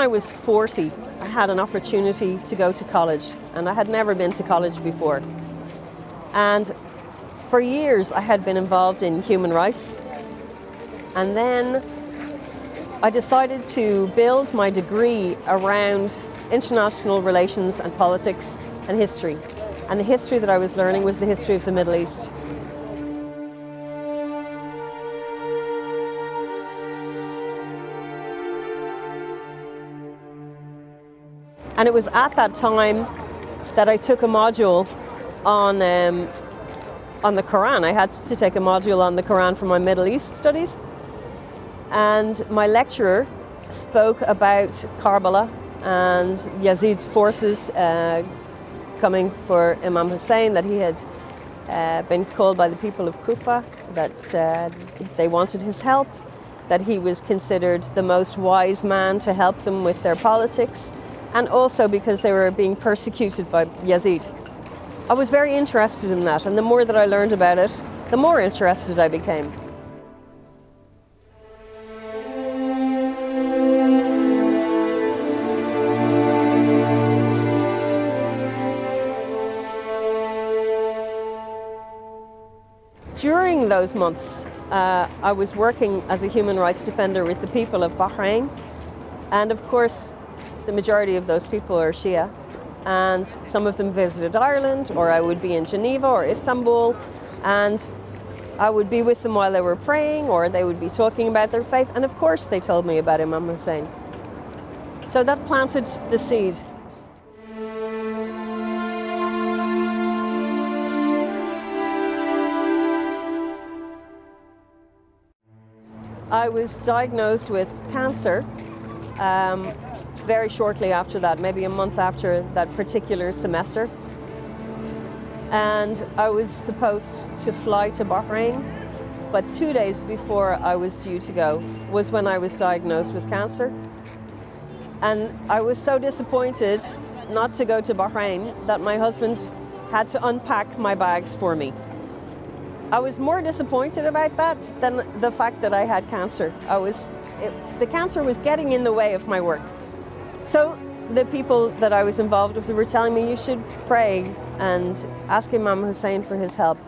was 40, I had an opportunity to go to college, and I had never been to college before. And for years I had been involved in human rights, and then I decided to build my degree around international relations and politics and history. And the history that I was learning was the history of the Middle East. And it was at that time that I took a module on the Quran. I had to take a module on the Quran for my Middle East studies. And my lecturer spoke about Karbala and Yazid's forces coming for Imam Hussein, that he had been called by the people of Kufa, that they wanted his help, that he was considered the most wise man to help them with their politics, and also because they were being persecuted by Yazid. I was very interested in that, and the more that I learned about it, the more interested I became. During those months, I was working as a human rights defender with the people of Bahrain, and of course the majority of those people are Shia, and some of them visited Ireland, or I would be in Geneva or Istanbul, and I would be with them while they were praying, or they would be talking about their faith, and of course they told me about Imam Hussein. So that planted the seed. I was diagnosed with cancer very shortly after that, maybe a month after that particular semester. And I was supposed to fly to Bahrain, but 2 days before I was due to go was when I was diagnosed with cancer. And I was so disappointed not to go to Bahrain that my husband had to unpack my bags for me. I was more disappointed about that than the fact that I had cancer. The cancer was getting in the way of my work. So the people that I was involved with were telling me, you should pray and ask Imam Hussein for his help.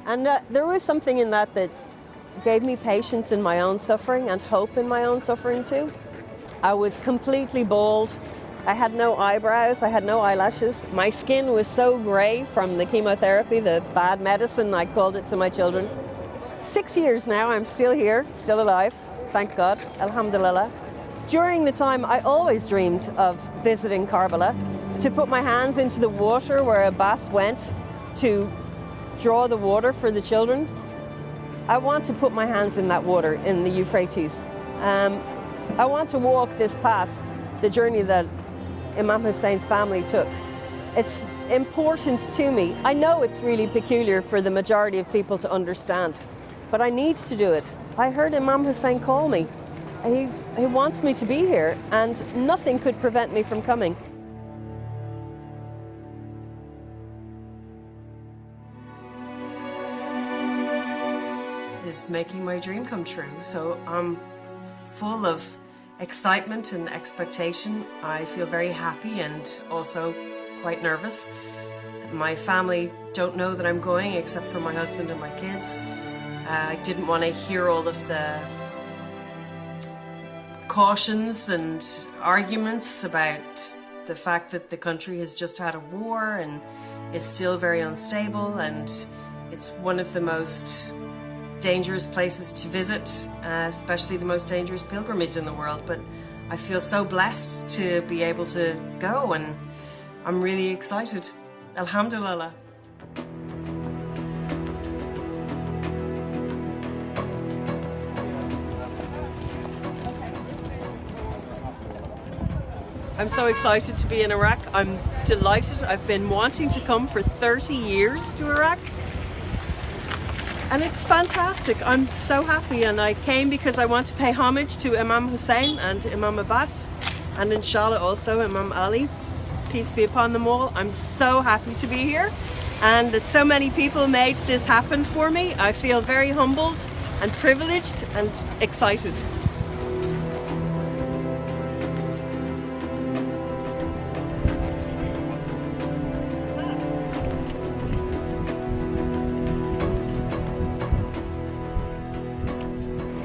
And there was something in that gave me patience in my own suffering and hope in my own suffering too. I was completely bald. I had no eyebrows, I had no eyelashes. My skin was so grey from the chemotherapy, the bad medicine, I called it to my children. 6 years now, I'm still here, still alive, thank God, alhamdulillah. During the time, I always dreamed of visiting Karbala, to put my hands into the water where Abbas went to draw the water for the children. I want to put my hands in that water, in the Euphrates. I want to walk this path, the journey that Imam Hussein's family took. It's important to me. I know it's really peculiar for the majority of people to understand, but I need to do it. I heard Imam Hussein call me. He wants me to be here, and nothing could prevent me from coming. Is making my dream come true, so I'm full of excitement and expectation. I feel very happy and also quite nervous. My family don't know that I'm going except for my husband and my kids. I didn't want to hear all of the cautions and arguments about the fact that the country has just had a war and is still very unstable, and it's one of the most dangerous places to visit, especially the most dangerous pilgrimage in the world. But I feel so blessed to be able to go, and I'm really excited. Alhamdulillah. I'm so excited to be in Iraq. I'm delighted. I've been wanting to come for 30 years to Iraq. And it's fantastic. I'm so happy, and I came because I want to pay homage to Imam Hussein and Imam Abbas, and inshallah also Imam Ali. peace be upon them all. I'm so happy to be here and that so many people made this happen for me. I feel very humbled and privileged and excited.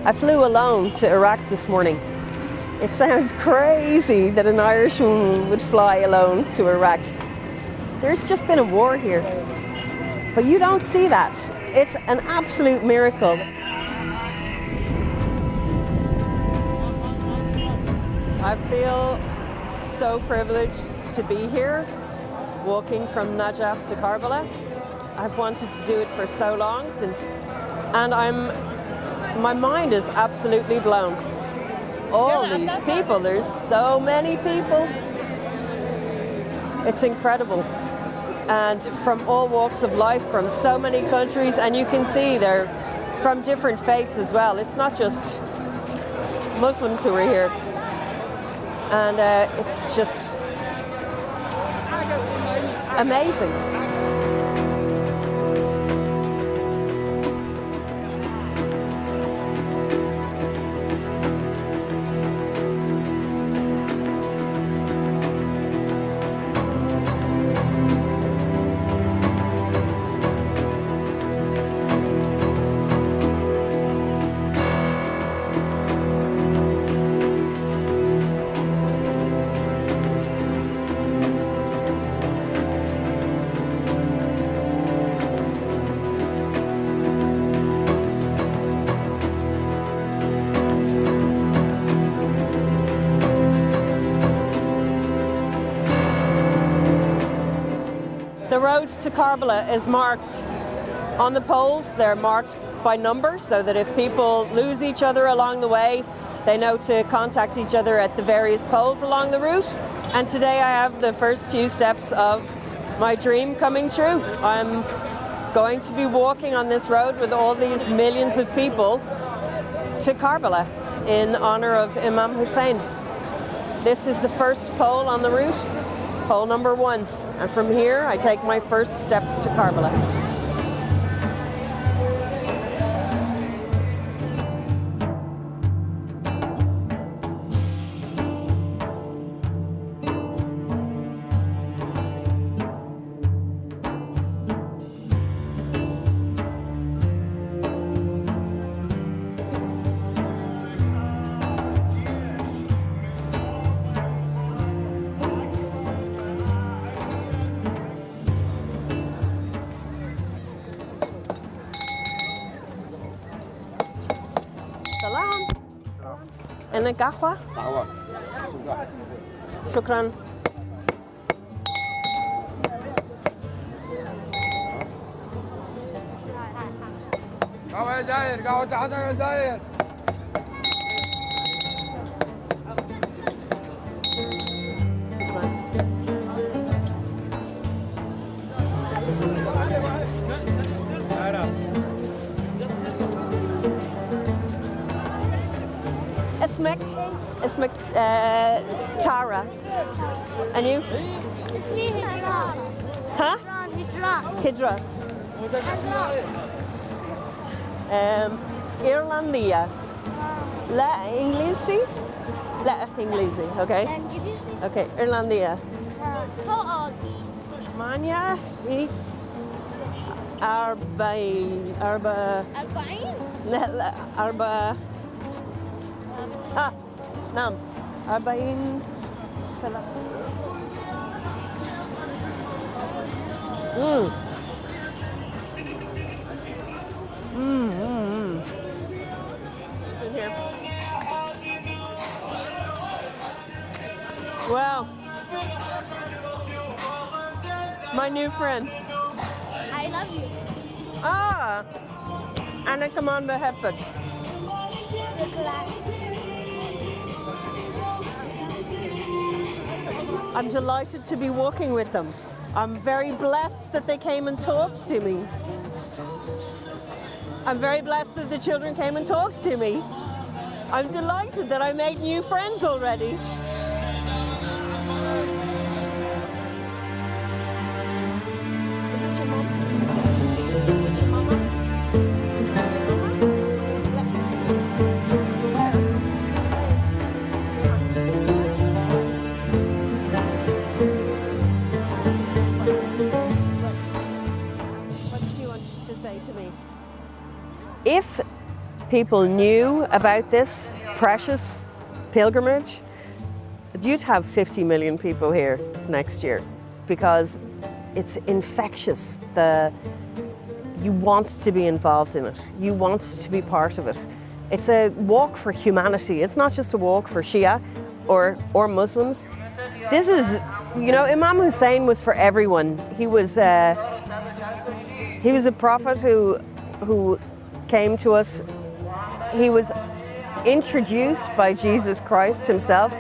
I flew alone to Iraq this morning. It sounds crazy that an Irishwoman would fly alone to Iraq. There's just been a war here, but you don't see that. It's an absolute miracle. I feel so privileged to be here, walking from Najaf to Karbala. I've wanted to do it for so long and my mind is absolutely blown. All these people, there's so many people. It's incredible. And from all walks of life, from so many countries, and you can see they're from different faiths as well. It's not just Muslims who are here. And it's just amazing. The road to Karbala is marked on the poles. They're marked by number so that if people lose each other along the way, they know to contact each other at the various poles along the route. And today I have the first few steps of my dream coming true. I'm going to be walking on this road with all these millions of people to Karbala in honor of Imam Hussein. This is the first pole on the route, pole number 1. And from here, I take my first steps to Karbala. أنا قهوة؟ قهوة شكرا. قهوة يا زاير، قهوة تحت يا زاير. اسمك تارا. And you? اسمي هجرة. ها؟ هجرة. إيرلندية. لا إنجليزي؟ لا إنجليزي. Okay. Okay. إيرلندية. How old? 8 40 لا 4 نعم 40 3 Here. Wow. My new friend. I love you. أنا كمان بحبك. I'm delighted to be walking with them. I'm very blessed that they came and talked to me. I'm very blessed that the children came and talked to me. I'm delighted that I made new friends already. to say to me. If people knew about this precious pilgrimage, you'd have 50 million people here next year, because it's infectious. You want to be involved in it. You want to be part of it. It's a walk for humanity. It's not just a walk for Shia or Muslims. This is, you know, Imam Hussein was for everyone. He was a prophet who came to us. He was introduced by Jesus Christ himself.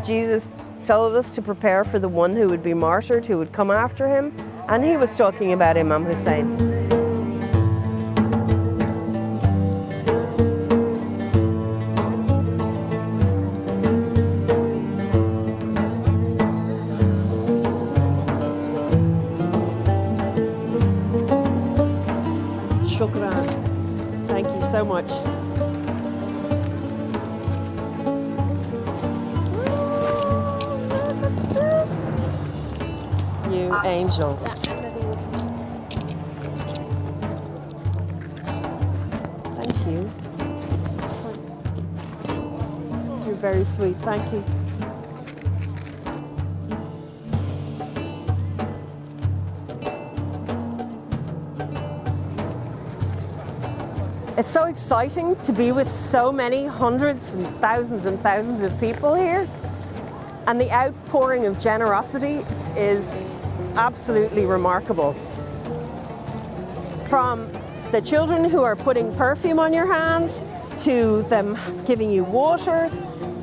Jesus told us to prepare for the one who would be martyred, who would come after him, and he was talking about Imam Hussein. Shukran. Thank you so much. You angel. Thank you. You're very sweet. Thank you. It's so exciting to be with so many hundreds and thousands of people here. And the outpouring of generosity is absolutely remarkable. From the children who are putting perfume on your hands, to them giving you water,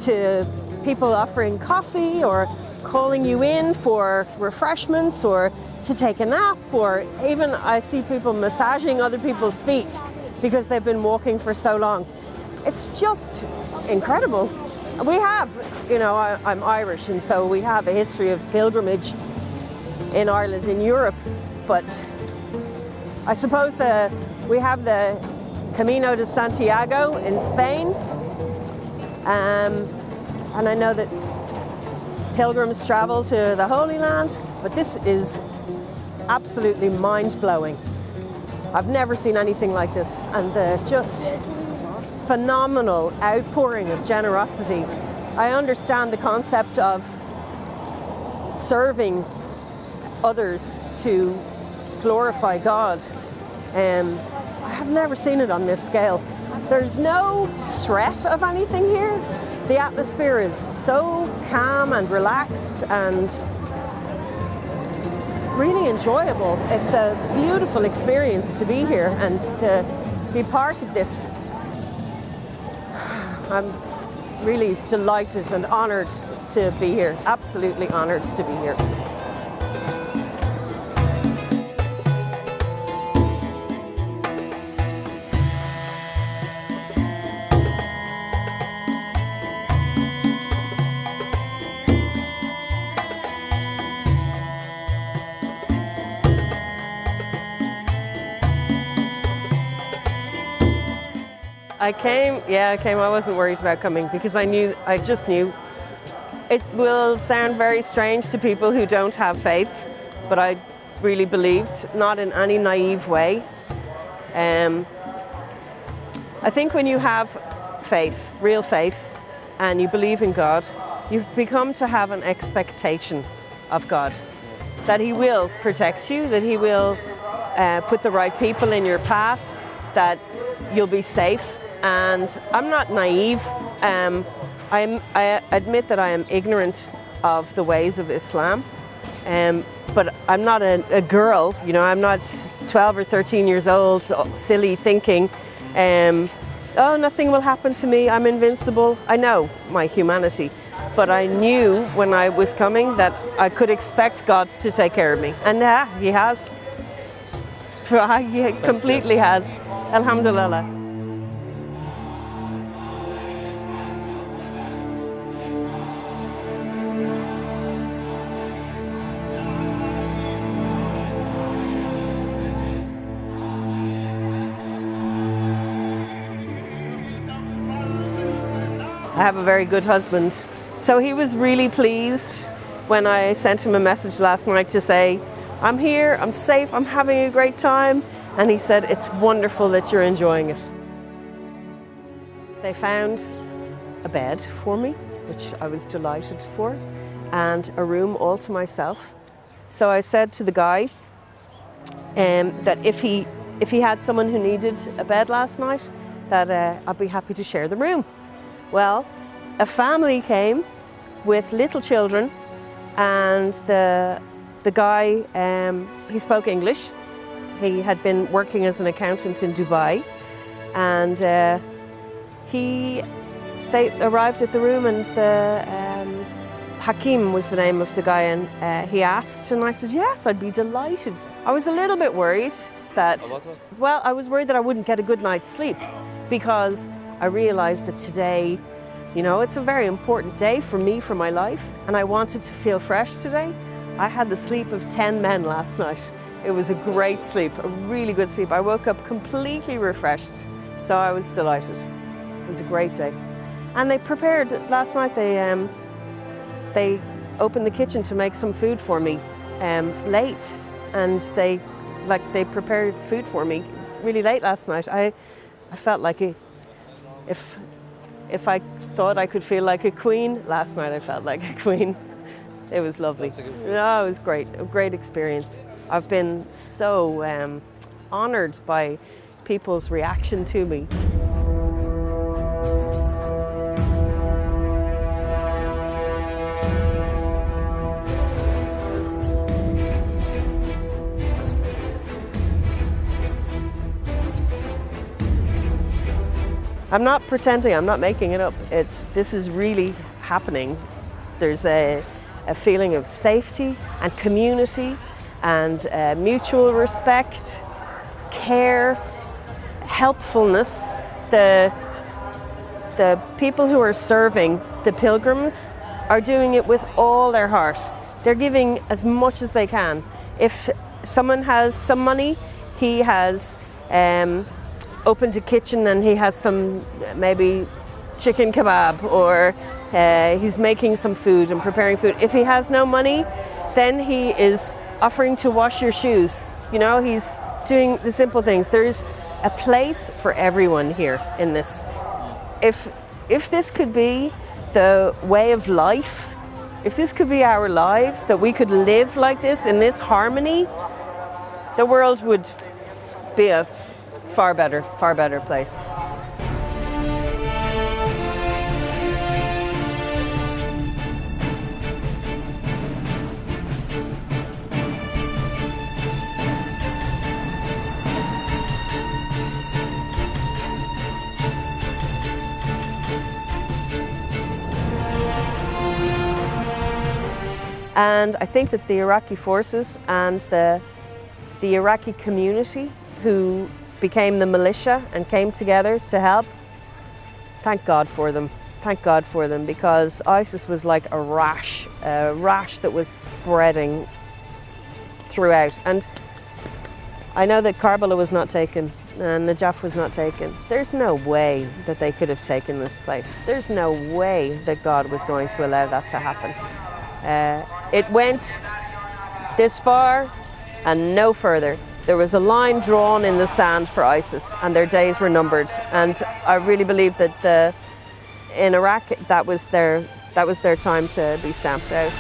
to people offering coffee or calling you in for refreshments or to take a nap, or even I see people massaging other people's feet because they've been walking for so long. It's just incredible. We have, you know, I'm Irish, and so we have a history of pilgrimage in Ireland, in Europe, but I suppose we have the Camino de Santiago in Spain, and I know that pilgrims travel to the Holy Land, but this is absolutely mind-blowing. I've never seen anything like this, and the just phenomenal outpouring of generosity. I understand the concept of serving others to glorify God. I have never seen it on this scale. There's no threat of anything here. The atmosphere is so calm and relaxed and really enjoyable. It's a beautiful experience to be here and to be part of this. I'm really delighted and honoured to be here, absolutely honoured to be here. I came. I wasn't worried about coming because I just knew. It will sound very strange to people who don't have faith, but I really believed, not in any naive way. I think when you have faith, real faith, and you believe in God, you've become to have an expectation of God, that He will protect you, that He will put the right people in your path, that you'll be safe. And I'm not naive. I admit that I am ignorant of the ways of Islam, but I'm not a girl. You know, I'm not 12 or 13 years old, silly thinking, oh, nothing will happen to me, I'm invincible. I know my humanity, but I knew when I was coming that I could expect God to take care of me. And He has. He completely has. Alhamdulillah. I have a very good husband. So he was really pleased when I sent him a message last night to say, I'm here, I'm safe, I'm having a great time. And he said, it's wonderful that you're enjoying it. They found a bed for me, which I was delighted for, and a room all to myself. So I said to the guy that if he had someone who needed a bed last night, that I'd be happy to share the room. Well, a family came with little children, and the guy, he spoke English. He had been working as an accountant in Dubai, and they arrived at the room, and the Hakim was the name of the guy, and he asked, and I said, yes, I'd be delighted. I was a little bit worried that, well, I was worried that I wouldn't get a good night's sleep, because I realized that today, you know, it's a very important day for me, for my life, and I wanted to feel fresh today. I had the sleep of 10 men last night. It was a great sleep, a really good sleep. I woke up completely refreshed, so I was delighted. It was a great day. And they prepared, last night they opened the kitchen to make some food for me late, and they prepared food for me really late last night. I felt like if I thought I could feel like a queen, last night I felt like a queen. It was lovely. No, it was great, a great experience. I've been so honoured by people's reaction to me. I'm not pretending, I'm not making it up. This is really happening. There's a feeling of safety and community and mutual respect, care, helpfulness. The people who are serving the pilgrims are doing it with all their heart. They're giving as much as they can. If someone has some money, he has opened a kitchen and he has some maybe chicken kebab, or he's making some food and preparing food. If he has no money, then he is offering to wash your shoes. You know, he's doing the simple things. There's a place for everyone here in this. If this could be the way of life, if this could be our lives, that we could live like this in this harmony, the world would be a far better place. And I think that the Iraqi forces and the Iraqi community who became the militia and came together to help, thank God for them. Thank God for them, because ISIS was like a rash that was spreading throughout. And I know that Karbala was not taken and Najaf was not taken. There's no way that they could have taken this place. There's no way that God was going to allow that to happen. It went this far and no further. There was a line drawn in the sand for ISIS, and their days were numbered. And I really believe that in Iraq, that was their time to be stamped out.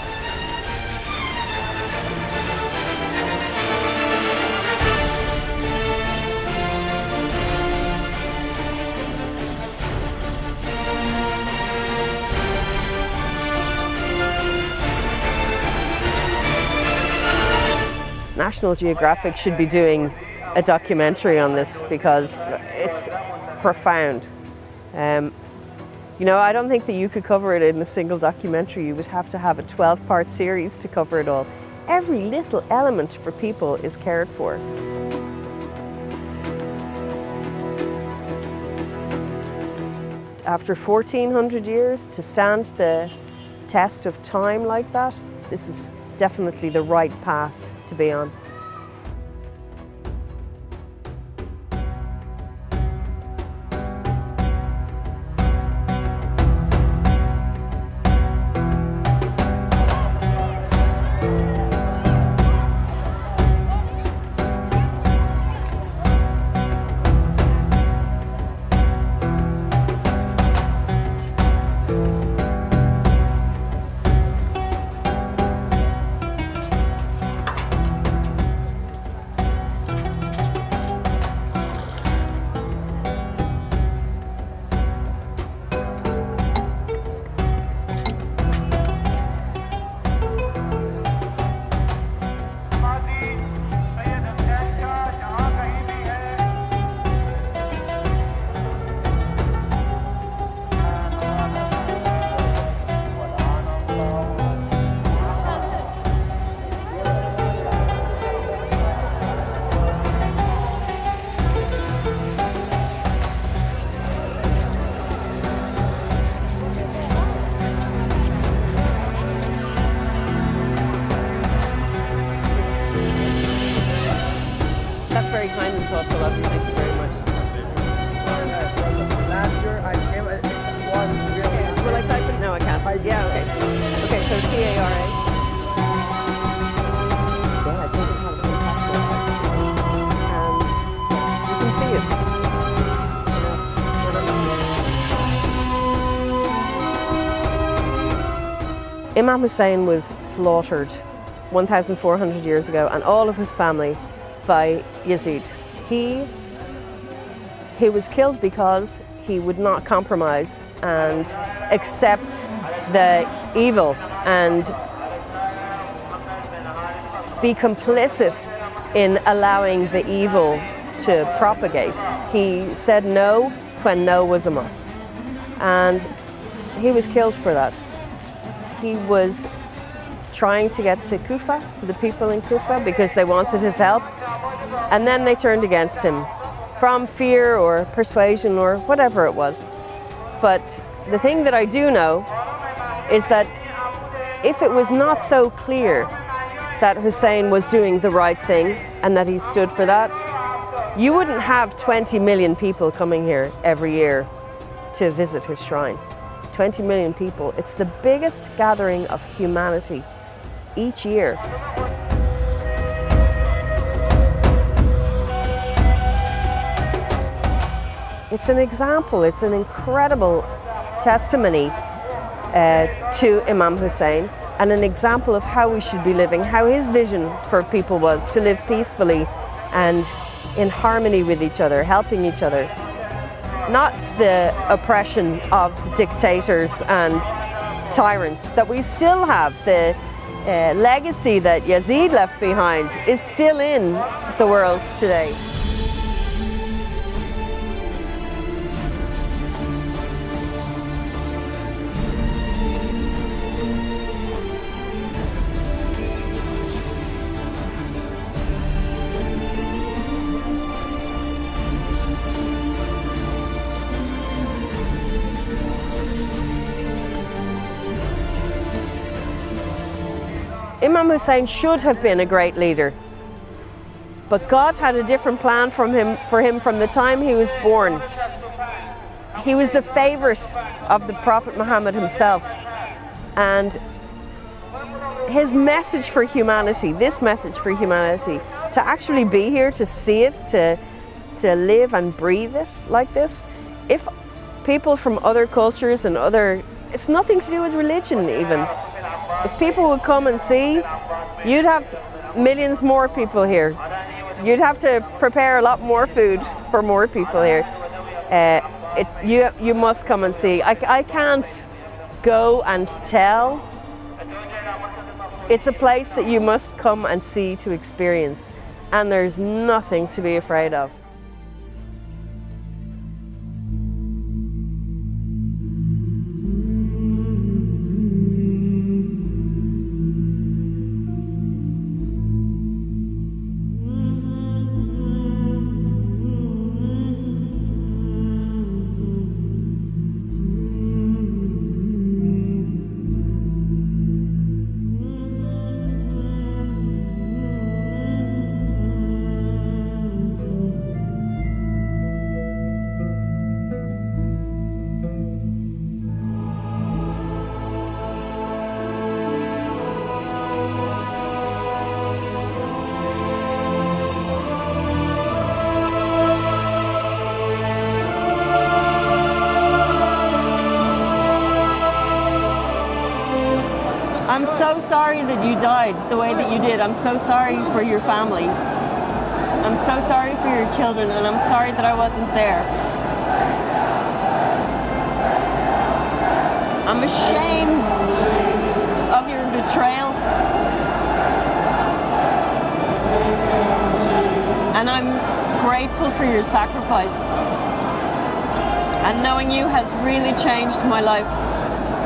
National Geographic should be doing a documentary on this, because it's profound. You know, I don't think that you could cover it in a single documentary. You would have to have a 12-part series to cover it all. Every little element for people is cared for. After 1400 years, to stand the test of time like that, this is definitely the right path to be on. thoughtful of you. Thank you very much. Last year I came, it was really. Will I type it? No, I can't. Yeah, okay. Okay, so TARA. Yeah, I think it has impactful and you can see it. Imam Hussein was slaughtered 1,400 years ago, and all of his family by Yazid. He was killed because he would not compromise and accept the evil and be complicit in allowing the evil to propagate. He said no when no was a must, and he was killed for that. He was trying to get to Kufa, to the people in Kufa, because they wanted his help, and then they turned against him from fear or persuasion or whatever it was. But the thing that I do know is that if it was not so clear that Hussein was doing the right thing and that he stood for that, you wouldn't have 20 million people coming here every year to visit his shrine. 20 million people. It's the biggest gathering of humanity each year. It's an example, it's an incredible testimony to Imam Hussein, and an example of how we should be living, how his vision for people was to live peacefully and in harmony with each other, helping each other. Not the oppression of dictators and tyrants that we still have. The legacy that Yazid left behind is still in the world today. Imam Hussein should have been a great leader, but God had a different plan for him from the time he was born. He was the favorite of the Prophet Muhammad himself, and his message for humanity, this message for humanity, to actually be here, to see it, to live and breathe it like this. If people from other cultures and it's nothing to do with religion even. If people would come and see, you'd have millions more people here. You'd have to prepare a lot more food for more people here. You must come and see. I can't go and tell. It's a place that you must come and see to experience, and there's nothing to be afraid of. I'm so sorry that you died the way that you did. I'm so sorry for your family. I'm so sorry for your children, and I'm sorry that I wasn't there. I'm ashamed of your betrayal. And I'm grateful for your sacrifice. And knowing you has really changed my life.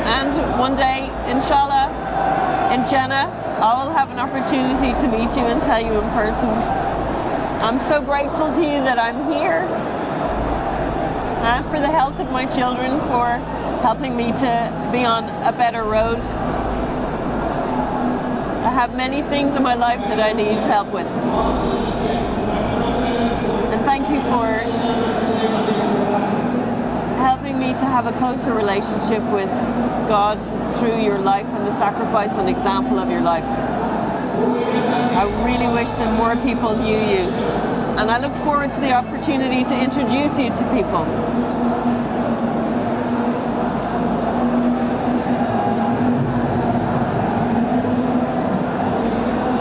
And one day, inshallah, in Jannah, I will have an opportunity to meet you and tell you in person. I'm so grateful to you that I'm here, for the health of my children, for helping me to be on a better road. I have many things in my life that I need help with. And me to have a closer relationship with God through your life and the sacrifice and example of your life. I really wish that more people knew you, and I look forward to the opportunity to introduce you to people.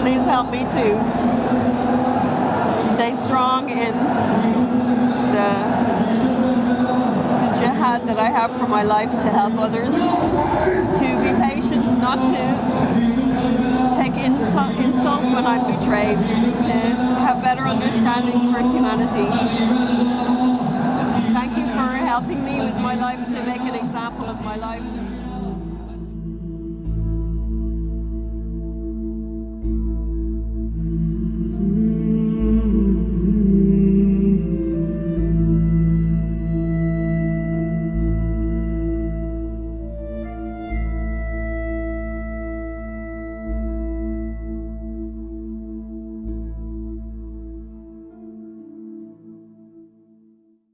Please help me to stay strong in the jihad that I have for my life to help others, to be patient, not to take insult when I'm betrayed, to have better understanding for humanity. Thank you for helping me with my life to make an example of my life.